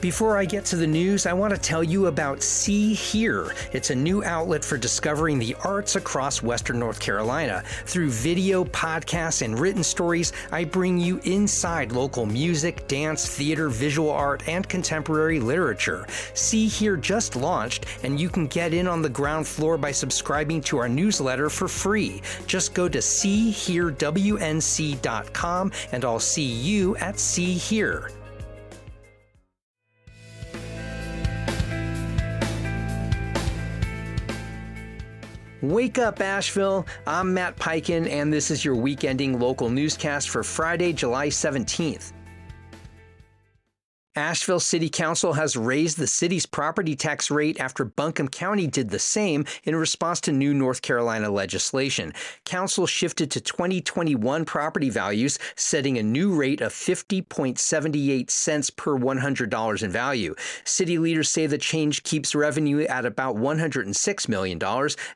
Before I get to the news, I want to tell you about See Here. It's a new outlet for discovering the arts across Western North Carolina. Through video, podcasts, and written stories, I bring you inside local music, dance, theater, visual art, and contemporary literature. See Here just launched, and you can get in on the ground floor by subscribing to our newsletter for free. Just go to seeherewnc.com, and I'll see you at See Here. Wake up, Asheville. I'm Matt Peiken, and this is your week-ending local newscast for Friday, July 17th. Asheville City Council has raised the city's property tax rate after Buncombe County did the same in response to new North Carolina legislation. Council shifted to 2021 property values, setting a new rate of 50.78 cents per $100 in value. City leaders say the change keeps revenue at about $106 million,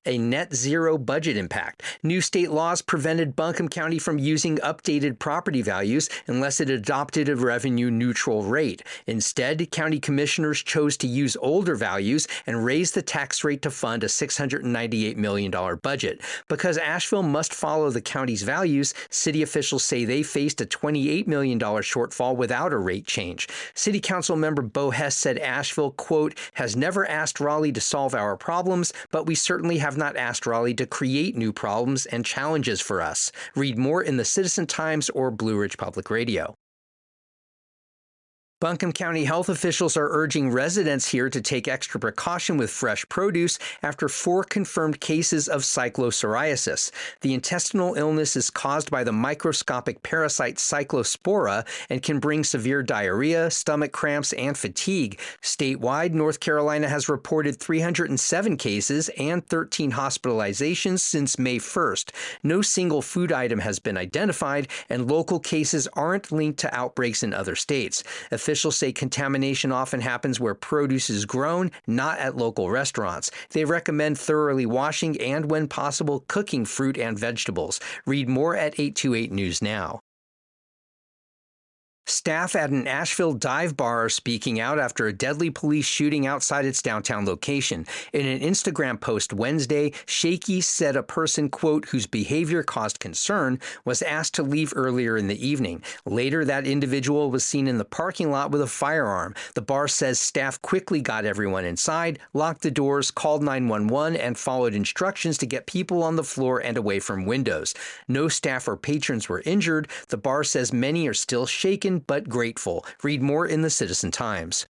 a net zero budget impact. New state laws prevented Buncombe County from using updated property values unless it adopted a revenue-neutral rate. Instead, county commissioners chose to use older values and raise the tax rate to fund a $698 million budget. Because Asheville must follow the county's values, city officials say they faced a $28 million shortfall without a rate change. City Council member Bo Hess said Asheville, quote, has never asked Raleigh to solve our problems, but we certainly have not asked Raleigh to create new problems and challenges for us. Read more in the Citizen Times or Blue Ridge Public Radio. Buncombe County health officials are urging residents here to take extra precaution with fresh produce after 4 confirmed cases of cyclosporiasis. The intestinal illness is caused by the microscopic parasite Cyclospora and can bring severe diarrhea, stomach cramps, and fatigue. Statewide, North Carolina has reported 307 cases and 13 hospitalizations since May 1st. No single food item has been identified, and local cases aren't linked to outbreaks in other states. Officials say contamination often happens where produce is grown, not at local restaurants. They recommend thoroughly washing and, when possible, cooking fruit and vegetables. Read more at 828 News Now. Staff at an Asheville dive bar are speaking out after a deadly police shooting outside its downtown location. In an Instagram post Wednesday, Shaky said a person, quote, whose behavior caused concern was asked to leave earlier in the evening. Later, that individual was seen in the parking lot with a firearm. The bar says staff quickly got everyone inside, locked the doors, called 911, and followed instructions to get people on the floor and away from windows. No staff or patrons were injured. The bar says many are still shaken but grateful. Read more in the Citizen Times.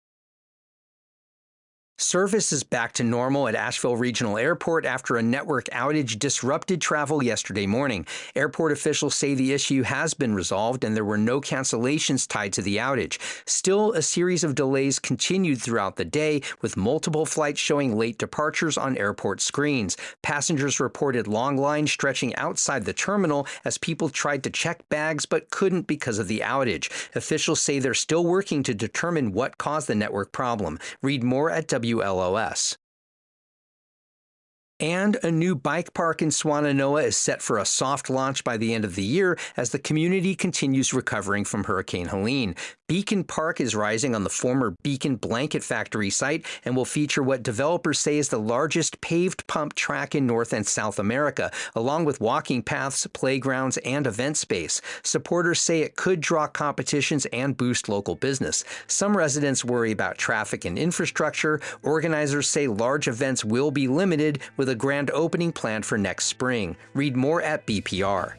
Service is back to normal at Asheville Regional Airport after a network outage disrupted travel yesterday morning. Airport officials say the issue has been resolved and there were no cancellations tied to the outage. Still, a series of delays continued throughout the day, with multiple flights showing late departures on airport screens. Passengers reported long lines stretching outside the terminal as people tried to check bags but couldn't because of the outage. Officials say they're still working to determine what caused the network problem. Read more at WLOS. And a new bike park in Swannanoa is set for a soft launch by the end of the year as the community continues recovering from Hurricane Helene. Beacon Park is rising on the former Beacon Blanket Factory site and will feature what developers say is the largest paved pump track in North and South America, along with walking paths, playgrounds, and event space. Supporters say it could draw competitions and boost local business. Some residents worry about traffic and infrastructure. Organizers say large events will be limited, with a grand opening planned for next spring. Read more at BPR.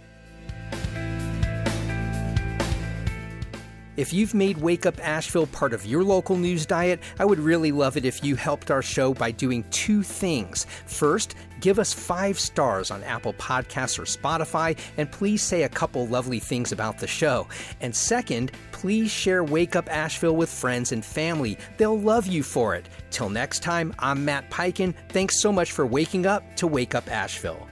If you've made Wake Up Asheville part of your local news diet, I would really love it if you helped our show by doing 2 things. First, give us 5 stars on Apple Podcasts or Spotify, and please say a couple lovely things about the show. And second, please share Wake Up Asheville with friends and family. They'll love you for it. Till next time, I'm Matt Peiken. Thanks so much for waking up to Wake Up Asheville.